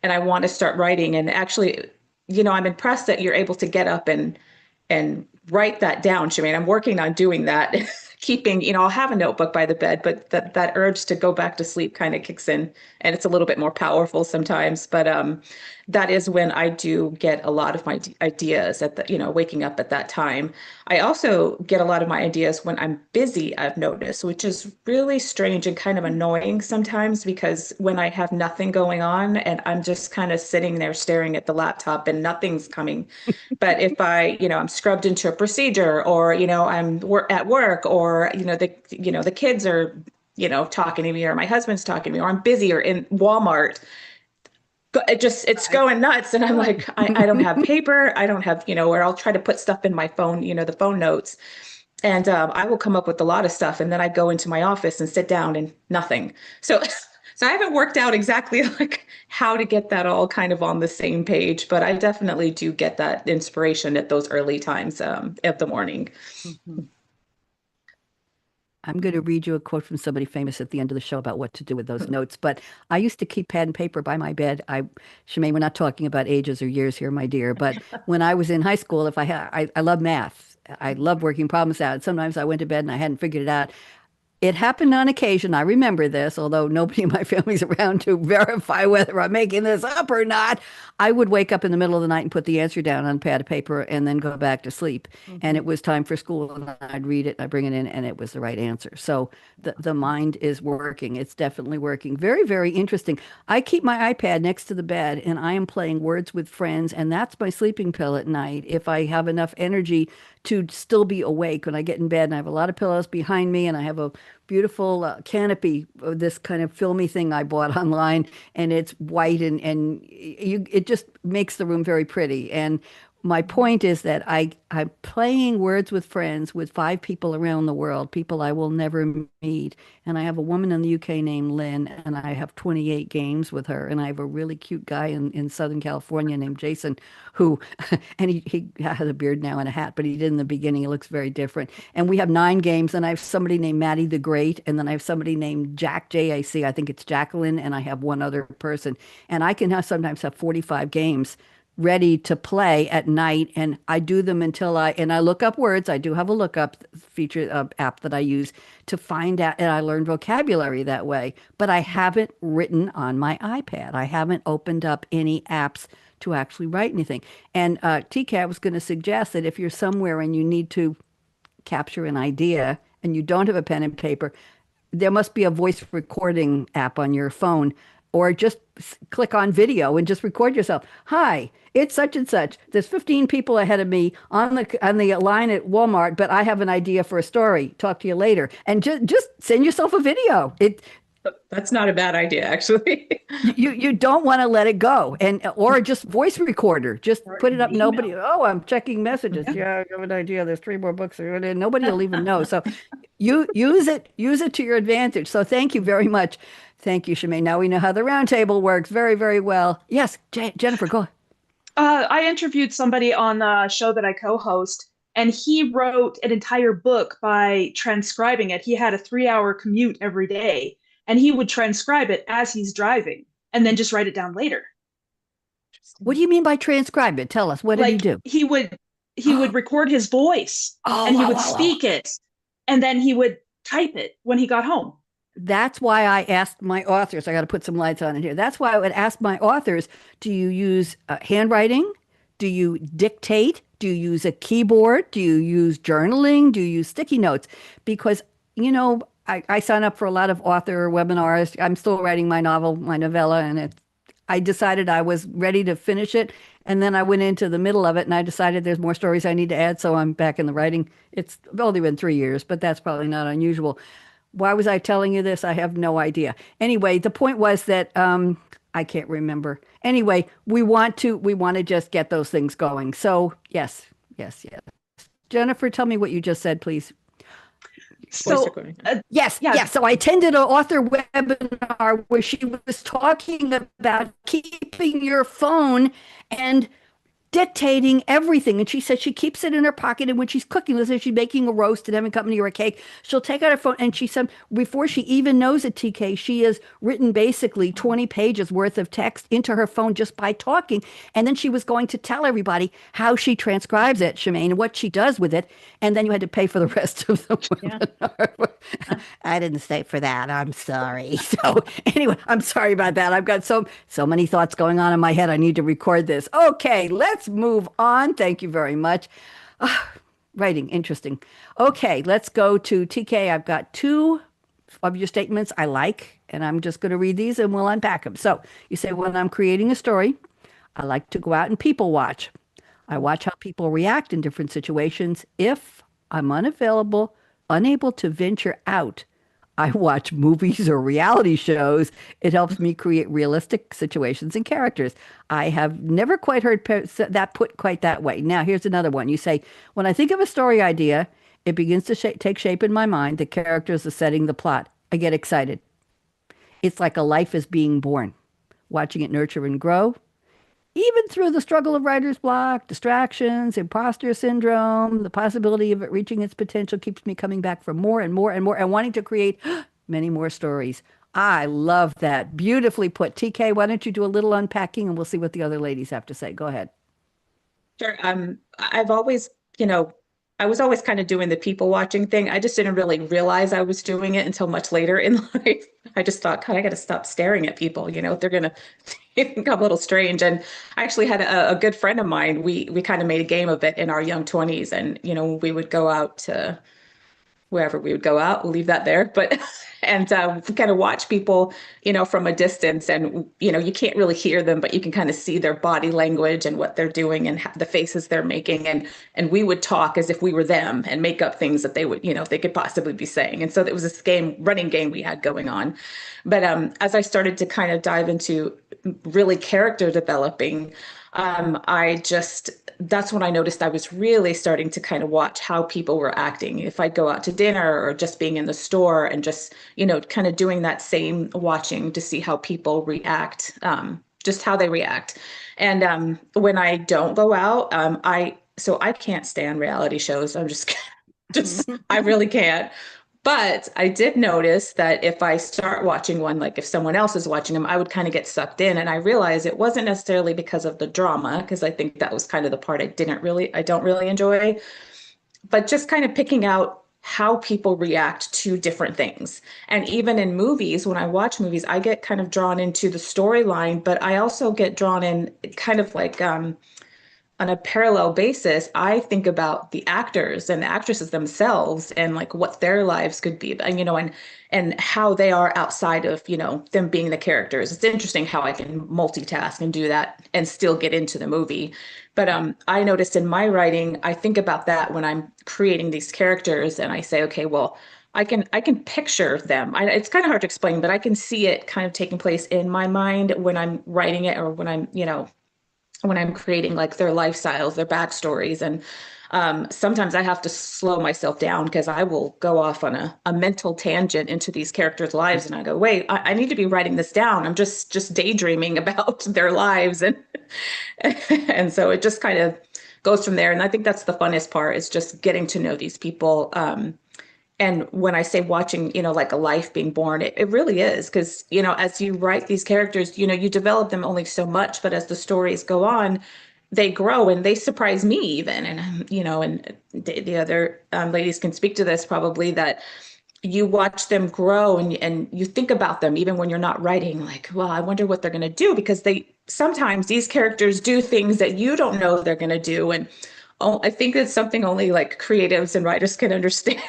I want to start writing. And actually, I'm impressed that you're able to get up and write that down, Shamayne. I'm working on doing that. Keeping, I'll have a notebook by the bed, but that urge to go back to sleep kind of kicks in, and it's a little bit more powerful sometimes. But that is when I do get a lot of my ideas at waking up at that time. I also get a lot of my ideas when I'm busy, I've noticed, which is really strange and kind of annoying sometimes, because when I have nothing going on and I'm just kind of sitting there staring at the laptop and nothing's coming. But if I'm scrubbed into a procedure, or, I'm at work, or, the kids are, talking to me, or my husband's talking to me, or I'm busy, or in Walmart, it's going nuts. And I'm like, I don't have paper. I don't have, where I'll try to put stuff in my phone, the phone notes. And I will come up with a lot of stuff. And then I go into my office and sit down and nothing. So, so I haven't worked out exactly like how to get that all kind of on the same page, but I definitely do get that inspiration at those early times of the morning. Mhm. I'm going to read you a quote from somebody famous at the end of the show about what to do with those notes. But I used to keep pad and paper by my bed. Shamayne, we're not talking about ages or years here, my dear. But when I was in high school, if I love math. I love working problems out. Sometimes I went to bed and I hadn't figured it out. It happened on occasion. I remember this, although nobody in my family's around to verify whether I'm making this up or not. I would wake up in the middle of the night and put the answer down on a pad of paper and then go back to sleep. And it was time for school, and I'd read it, I'd bring it in, and it was the right answer. So the mind is working. It's definitely working. Very, very interesting. I keep my iPad next to the bed, and I am playing Words with Friends, and that's my sleeping pill at night. If I have enough energy to still be awake when I get in bed, and I have a lot of pillows behind me, and I have a beautiful canopy, this kind of filmy thing I bought online, and it's white, and it just makes the room very pretty. And my point is that I'm playing Words with Friends with 5 people around the world, people I will never meet. And I have a woman in the UK named Lynn, and I have 28 games with her. And I have a really cute guy in Southern California named Jason, who, and he has a beard now and a hat, but he did in the beginning. He looks very different. And we have 9 games, and I have somebody named Maddie the Great, and then I have somebody named Jack, J-A-C, I think it's Jacqueline, and I have one other person. And I can sometimes have 45 games ready to play at night, and I do them until I look up words. I do have a lookup feature app that I use to find out, and I learn vocabulary that way. But I haven't written on my iPad. I haven't opened up any apps to actually write anything. And TK was going to suggest that if you're somewhere and you need to capture an idea and you don't have a pen and paper, there must be a voice recording app on your phone, or just click on video and just record yourself. Hi, it's such and such. There's 15 people ahead of me on the line at Walmart, but I have an idea for a story. Talk to you later. And just send yourself a video. That's not a bad idea, actually. You don't want to let it go, or just voice recorder. Just Or put it up. email. Nobody. Oh, I'm checking messages. Yeah, I have an idea. There's 3 more books. Nobody will even know. So you use it to your advantage. So thank you very much. Thank you, Shamayne. Now we know how the roundtable works very, very well. Yes, Jennifer, go. I interviewed somebody on the show that I co-host, and he wrote an entire book by transcribing it. He had a 3-hour commute every day, and he would transcribe it as he's driving and then just write it down later. What do you mean by transcribe it? Tell us. What did he do? He would record his voice, Oh, and he wow, would wow, wow. speak it, and then he would type it when he got home. That's why I asked my authors. I got to put some lights on it here. That's why I would ask my authors, do you use handwriting? Do you dictate? Do you use a keyboard? Do you use journaling? Do you use sticky notes? Because, I sign up for a lot of author webinars. I'm still writing my novel, my novella, and I decided I was ready to finish it. And then I went into the middle of it and I decided there's more stories I need to add. So I'm back in the writing. It's only been 3 years, but that's probably not unusual. Why was I telling you this? I have no idea. Anyway, the point was that I can't remember. Anyway, we want to just get those things going. So yes, yes, yes. Jennifer, tell me what you just said, please. Voice So, recording. Yes, yeah, yes. So I attended an author webinar where she was talking about keeping your phone and dictating everything. And she said she keeps it in her pocket. And when she's cooking, let's say she's making a roast and having company or a cake, she'll take out her phone. And she said, before she even knows it, TK, she has written basically 20 pages worth of text into her phone just by talking. And then she was going to tell everybody how she transcribes it, Shamayne, and what she does with it. And then you had to pay for the rest of the Yeah. webinar. I didn't stay for that. I'm sorry. So anyway, I'm sorry about that. I've got so many thoughts going on in my head. I need to record this. Okay, let's move on. Thank you very much. Writing, interesting. Okay, let's go to TK. I've got two of your statements I like, and I'm just going to read these and we'll unpack them. So you say, when I'm creating a story, I like to go out and people watch. I watch how people react in different situations. If I'm unable to venture out, I watch movies or reality shows. It helps me create realistic situations and characters. I have never quite heard that put quite that way. Now, here's another one. You say, when I think of a story idea, it begins to take shape in my mind. The characters, the setting, the plot. I get excited. It's like a life is being born, watching it nurture and grow. Even through the struggle of writer's block, distractions, imposter syndrome, the possibility of it reaching its potential keeps me coming back for more and more and more and wanting to create many more stories. I love that. Beautifully put. TK, why don't you do a little unpacking and we'll see what the other ladies have to say. Go ahead. Sure. I've always, I was always kind of doing the people watching thing. I just didn't really realize I was doing it until much later in life. I just thought, God, I got to stop staring at people. They're going to think I'm a little strange. And I actually had a good friend of mine. We kind of made a game of it in our young 20s. And, we would go out to wherever we would go out, we'll leave that there. But, and kind of watch people, from a distance and, you can't really hear them, but you can kind of see their body language and what they're doing and the faces they're making. And we would talk as if we were them and make up things that they would, they could possibly be saying. And so it was this running game we had going on. But as I started to kind of dive into really character developing, that's when I noticed I was really starting to kind of watch how people were acting. If I'd go out to dinner or just being in the store and just, kind of doing that same watching to see how people react, just how they react. And when I don't go out, I can't stand reality shows. I'm just, I really can't. But I did notice that if I start watching one, like if someone else is watching them, I would kind of get sucked in. And I realized it wasn't necessarily because of the drama, because I think that was kind of the part I don't really enjoy, but just kind of picking out how people react to different things. And even in movies, when I watch movies, I get kind of drawn into the storyline, but I also get drawn in kind of like, on a parallel basis, I think about the actors and the actresses themselves and like what their lives could be, and how they are outside of, them being the characters. It's interesting how I can multitask and do that and still get into the movie. But I noticed in my writing, I think about that when I'm creating these characters and I say, okay, well, I can picture them. It's kind of hard to explain, but I can see it kind of taking place in my mind when I'm writing it or when I'm creating like their lifestyles, their backstories. And sometimes I have to slow myself down because I will go off on a mental tangent into these characters' lives. And I go, wait, I need to be writing this down. I'm just daydreaming about their lives. And so it just kind of goes from there. And I think that's the funnest part, is just getting to know these people. And when I say watching, like a life being born, it really is, because, as you write these characters, you develop them only so much, but as the stories go on, they grow and they surprise me even. And, and the other ladies can speak to this probably, that you watch them grow and you think about them even when you're not writing, like, well, I wonder what they're going to do, because sometimes these characters do things that you don't know they're going to do. And I think it's something only like creatives and writers can understand.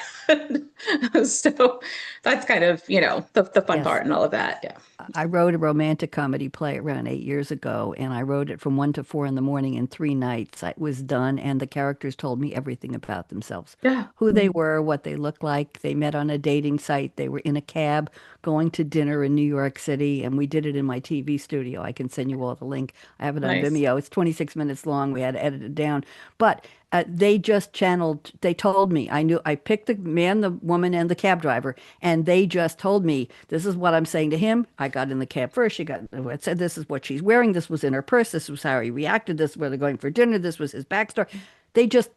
So that's kind of, the fun Yes. part and all of that. Yeah. I wrote a romantic comedy play around 8 years ago, and I wrote it from 1 to 4 in the morning in 3 nights. It was done, and the characters told me everything about themselves, Yeah. who they were, what they looked like. They met on a dating site. They were in a cab going to dinner in New York City, and we did it in my TV studio. I can send you all the link. I have it on Nice. Vimeo. It's 26 minutes long. We had to edit it down, but they just channeled, they told me, I picked the man, the woman, and the cab driver, and they just told me, this is what I'm saying to him. I got in the cab first. She got, it said, this is what she's wearing. This was in her purse. This was how he reacted. This is where they're going for dinner. This was his backstory. They just,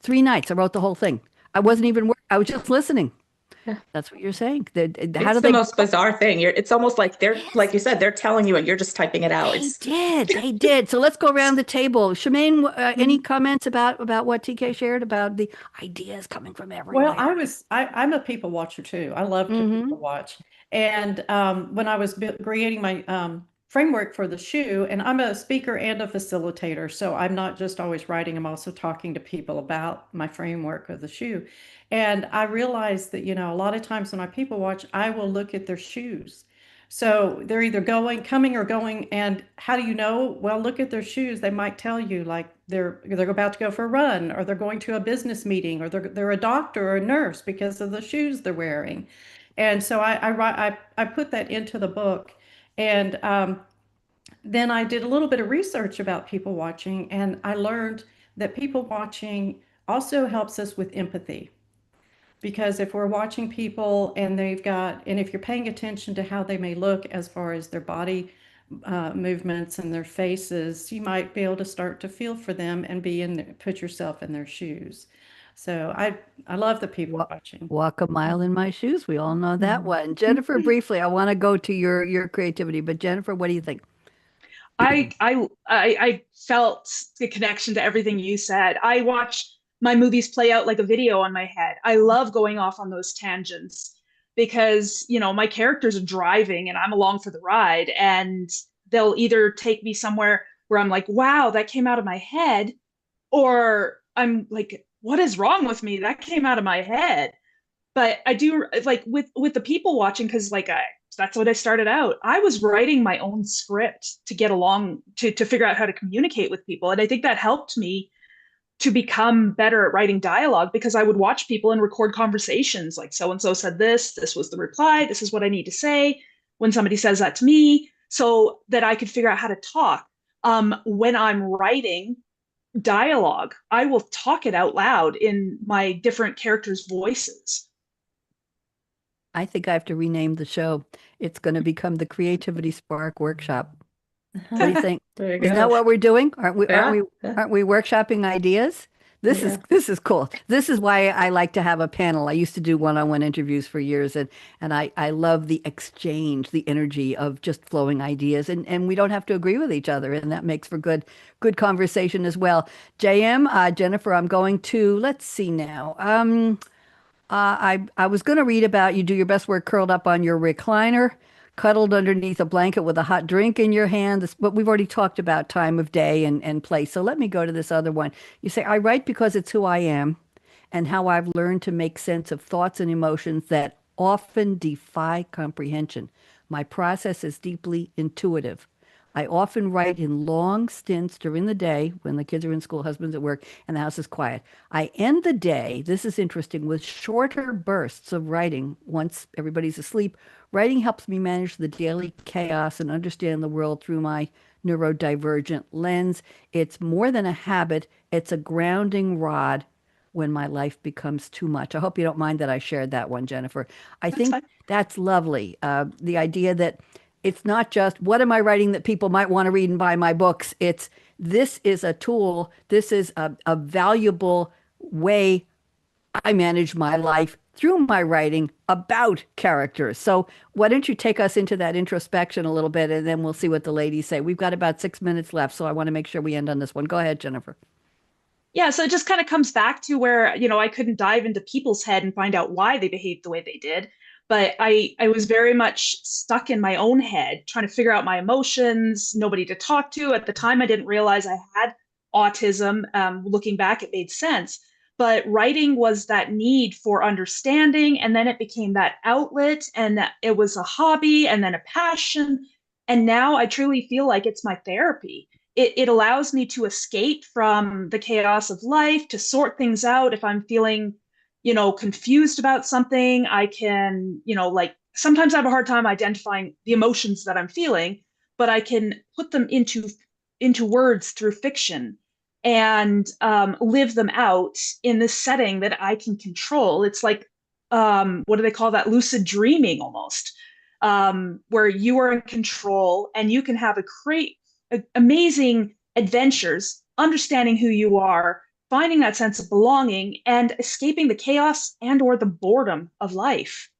3 nights, I wrote the whole thing. I wasn't even, I was just listening. Yeah. That's what you're saying. How It's do the they? most bizarre thing. It's almost like they're, like Yes. you said, they're telling you and you're just typing it out. They It's did. They did. So let's go around the table. Shamayne, any Mhm. comments about what TK shared about the ideas coming from Well, everywhere? I'm a people watcher too. I love to Hmm. people watch. And when I was creating my framework for the shoe, and I'm a speaker and a facilitator, so I'm not just always writing, I'm also talking to people about my framework of the shoe. And I realized that, a lot of times when I people watch, I will look at their shoes. So they're either coming or going, and how do you know? Well, look at their shoes. They might tell you like they're about to go for a run, or they're going to a business meeting, or they're a doctor or a nurse because of the shoes they're wearing. And so I put that into the book, and then I did a little bit of research about people watching, and I learned that people watching also helps us with empathy. Because if we're watching people and if you're paying attention to how they may look as far as their body movements and their faces, you might be able to start to feel for them and put yourself in their shoes. So I love the people Walk, watching. walk a mile in my shoes. We all know that Mhm. one. Jennifer, briefly, I want to go to your creativity, but Jennifer, what do you think? I felt the connection to everything you said. I watch my movies play out like a video on my head. I love going off on those tangents because, my characters are driving and I'm along for the ride, and they'll either take me somewhere where I'm like, wow, that came out of my head, or I'm like, what is wrong with me? That came out of my head. But I do like with the people watching, because that's what I started out. I was writing my own script to get along, to figure out how to communicate with people, and I think that helped me to become better at writing dialogue, because I would watch people and record conversations like, so and so said this was the reply, this is what I need to say when somebody says that to me, so that I could figure out how to talk. When I'm writing dialogue, I will talk it out loud in my different characters' voices. I think I have to rename the show. It's going to become the Creativity Spark Workshop. What do you think? There you Isn't that go. what we're doing? Aren't we, aren't Yeah. we, Yeah. aren't we workshopping ideas? This is Yeah. this is cool. This is why I like to have a panel. I used to do one-on-one interviews for years, and I love the exchange, the energy of just flowing ideas, and we don't have to agree with each other, and that makes for good conversation as well. JM, Jennifer, I'm going to, let's see now. I was going to read about you do your best work curled up on your recliner, cuddled underneath a blanket with a hot drink in your hand. But we've already talked about time of day and place. So let me go to this other one. You say, I write because it's who I am and how I've learned to make sense of thoughts and emotions that often defy comprehension. My process is deeply intuitive. I often write in long stints during the day when the kids are in school, husband's at work, and the house is quiet. I end the day, this is interesting, with shorter bursts of writing once everybody's asleep. Writing helps me manage the daily chaos and understand the world through my neurodivergent lens. It's more than a habit, it's a grounding rod when my life becomes too much. I hope you don't mind that I shared that one, Jennifer. I That's think fine. that's lovely. The idea that it's not just what am I writing that people might want to read and buy my books. It's this is a tool. This is a valuable way I manage my life through my writing about characters. So why don't you take us into that introspection a little bit, and then we'll see what the ladies say. We've got about 6 minutes left, so I want to make sure we end on this one. Go ahead, Jennifer. Yeah, so it just kind of comes back to where, I couldn't dive into people's head and find out why they behaved the way they did. But I was very much stuck in my own head, trying to figure out my emotions, nobody to talk to. At the time, I didn't realize I had autism. Looking back, it made sense. but writing was that need for understanding, and then it became that outlet, and that it was a hobby and then a passion, and now I truly feel like it's my therapy. It allows me to escape from the chaos of life, to sort things out. If I'm feeling, confused about something, I can, like sometimes I have a hard time identifying the emotions that I'm feeling, but I can put them into words through fiction, and live them out in this setting that I can control. It's like, what do they call that? Lucid dreaming almost, where you are in control and you can have amazing adventures, understanding who you are, finding that sense of belonging, and escaping the chaos and or the boredom of life.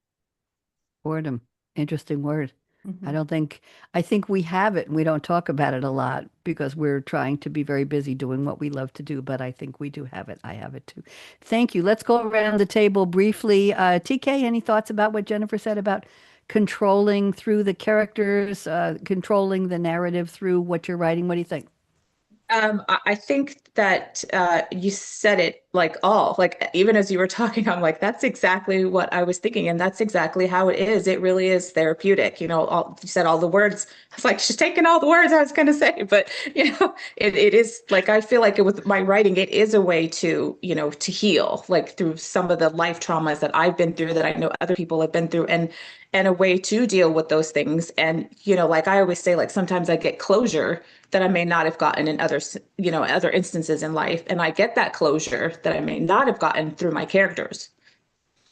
Boredom. Interesting word. Mhm. I think we have it and we don't talk about it a lot because we're trying to be very busy doing what we love to do, but I think we do have it. I have it too. Thank you. Let's go around the table briefly. TK, any thoughts about what Jennifer said about controlling through the characters, controlling the narrative through what you're writing? What do you think? I think that you said it like like even as you were talking, I'm like, that's exactly what I was thinking. And that's exactly how it is. It really is therapeutic. You said all the words. I was like, she's taking all the words I was going to say. But, it is like, I feel like with my writing, it is a way to, to heal, like through some of the life traumas that I've been through, that I know other people have been through, and a way to deal with those things. And, like I always say, like sometimes I get closure that I may not have gotten in other instances in life. And I get that closure that I may not have gotten through my characters.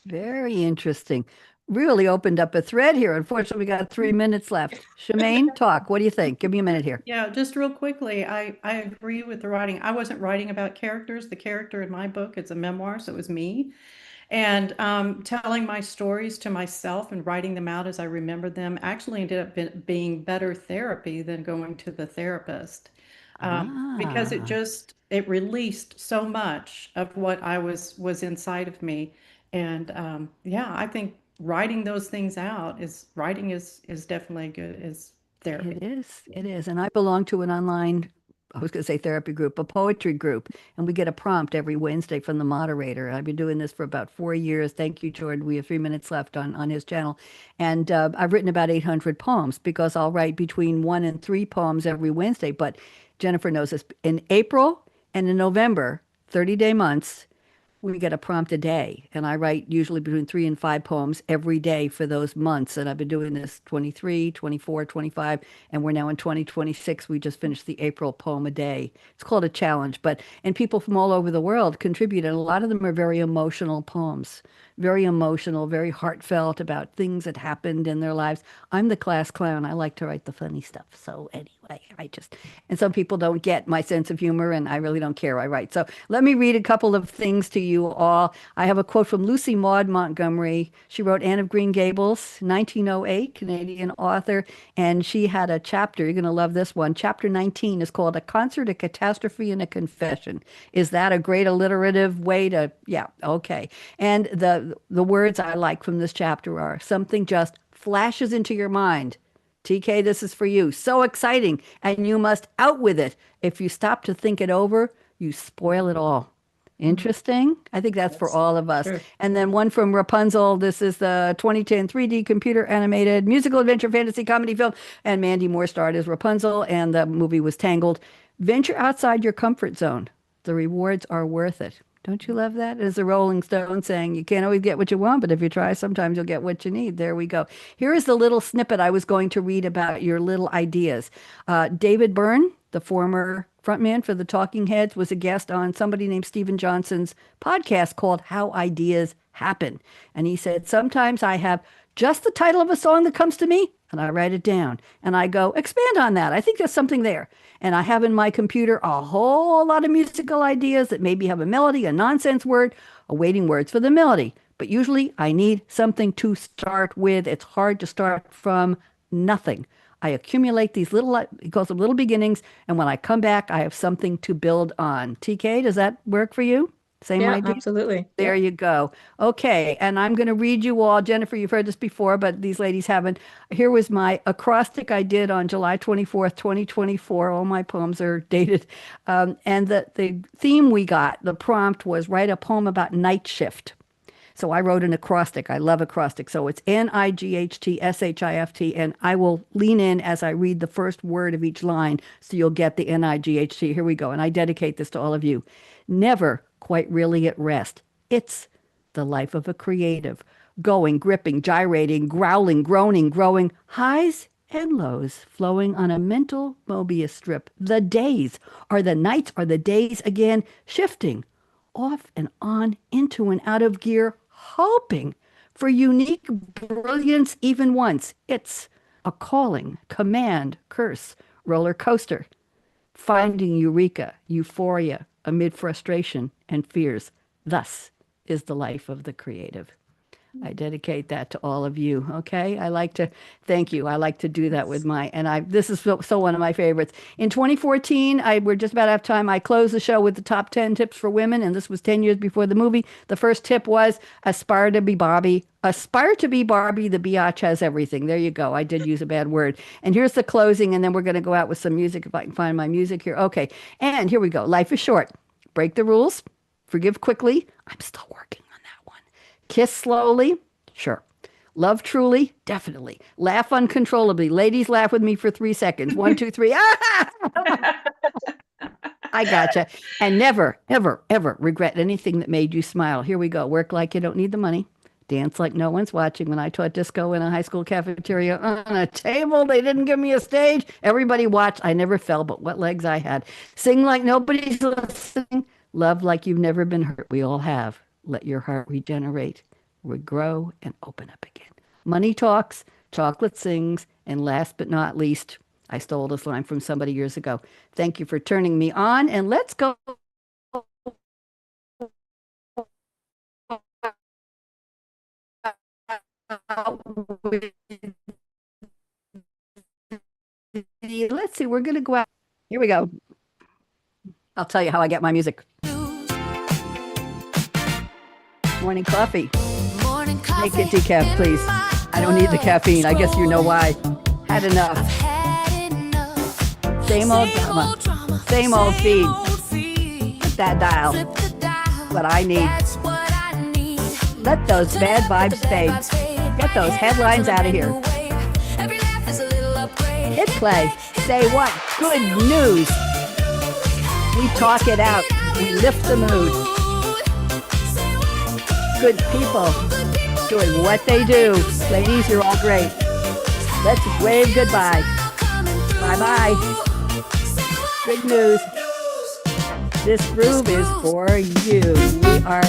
Very interesting. Really opened up a thread here. Unfortunately, we got 3 minutes left. Shamayne, talk. What do you think? Give me a minute here. Yeah, just real quickly, I agree with the writing. I wasn't writing about characters. The character in my book, it's a memoir, so it was me. And telling my stories to myself and writing them out as I remembered them actually ended up being better therapy than going to the therapist. Because Ah, it released so much of what I was inside of me. And yeah, I think writing those things out is definitely good as it therapy. is. It is. And I belong to an online, I was going to say therapy group, a poetry group. And we get a prompt every Wednesday from the moderator. I've been doing this for about 4 years. Thank you, Jordan. We have 3 minutes left on his channel. And I've written about 800 poems because I'll write between 1 and 3 poems every Wednesday. But Jennifer knows this. In April and in November, 30-day months, we get a prompt a day, and I write usually between 3 and 5 poems every day for those months. And I've been doing this 23, 24, 25, and we're now in 2026. We just finished the April poem a day. It's called a challenge, and people from all over the world contribute, and a lot of them are very emotional poems, very emotional, very heartfelt about things that happened in their lives. I'm the class clown. I like to write the funny stuff. So anyway, and some people don't get my sense of humor, and I really don't care. I write. So let me read a couple of things to you all. I have a quote from Lucy Maud Montgomery. She wrote Anne of Green Gables, 1908, Canadian author, and she had a chapter. You're going to love this one. Chapter 19 is called A Concert, a Catastrophe, and a Confession. Is that a great alliterative way to, yeah, okay. And the words I like from this chapter are something just flashes into your mind. TK, this is for you. So exciting, and you must out with it. If you stop to think it over, you spoil it all. Mhm. Interesting. I think that's for That's all of us. true. And then one from Rapunzel. This is the 2010 3D computer animated musical adventure fantasy comedy film. And Mandy Moore starred as Rapunzel, and the movie was Tangled. Venture outside your comfort zone. The rewards are worth it. Don't you love that? As a Rolling Stone saying, you can't always get what you want, but if you try, sometimes you'll get what you need. There we go. Here is the little snippet I was going to read about your little ideas. David Byrne, the former frontman for the Talking Heads, was a guest on somebody named Stephen Johnson's podcast called How Ideas Happen. And he said, sometimes I have just the title of a song that comes to me, and I write it down. And I go, expand on that. I think there's something there. And I have in my computer a whole lot of musical ideas that maybe have a melody, a nonsense word, awaiting words for the melody. But usually I need something to start with. It's hard to start from nothing. I accumulate these little, he calls them little beginnings. And when I come back, I have something to build on. TK, does that work for you? Same Yeah, idea? absolutely. There Yeah. you go. Okay, and I'm going to read you all. Jennifer, you've heard this before, but these ladies haven't. Here was my acrostic I did on July 24th, 2024. All my poems are dated. And the theme we got, the prompt was write a poem about night shift. So I wrote an acrostic. I love acrostic. So it's NIGHTSHIFT, and I will lean in as I read the first word of each line so you'll get the NIGHT. Here we go. And I dedicate this to all of you. Never quite really at rest. It's the life of a creative. Going, gripping, gyrating, growling, groaning, growing, highs and lows flowing on a mental Mobius strip. The days are the nights are the days again, shifting off and on, into and out of gear, hoping for unique brilliance even once. It's a calling, command, curse, roller coaster, finding eureka, euphoria amid frustration and fears. Thus is the life of the creative. I dedicate that to all of you. Okay. I like to thank you. I like to do that with this is so one of my favorites. In 2014, we're just about out of time. I closed the show with the top 10 tips for women. And this was 10 years before the movie. The first tip was aspire to be Barbie. Aspire to be Barbie. The biatch has everything. There you go. I did use a bad word. And here's the closing. And then we're going to go out with some music if I can find my music here. Okay. And here we go. Life is short. Break the rules. Forgive quickly. I'm still working on that one. Kiss slowly. Sure. Love truly. Definitely. Laugh uncontrollably. Ladies, laugh with me for 3 seconds. 1, 2, 3. Ah! I gotcha. And never, ever, ever regret anything that made you smile. Here we go. Work like you don't need the money. Dance like no one's watching. When I taught disco in a high school cafeteria on a table, they didn't give me a stage. Everybody watched. I never fell, but what legs I had. Sing like nobody's listening. Love like you've never been hurt. We all have. Let your heart regenerate, regrow, and open up again. Money talks, chocolate sings, and last but not least, I stole this line from somebody years ago. Thank you for turning me on, and let's go. Let's see, we're going to go out. Here we go. I'll tell you how I get my music. Morning coffee. Morning coffee. Make it decaf, please. I don't need the caffeine. I guess you know why. Had enough. Same old drama. Same old feed. Hit that dial. What I need. Let those bad vibes fade. Get those headlines out of here. Hit play. Say what? Good news. We talk it out. We lift the mood. Good people doing what they do. Ladies, you're all great. Let's wave goodbye. Bye-bye. Good news. This groove is for you. We are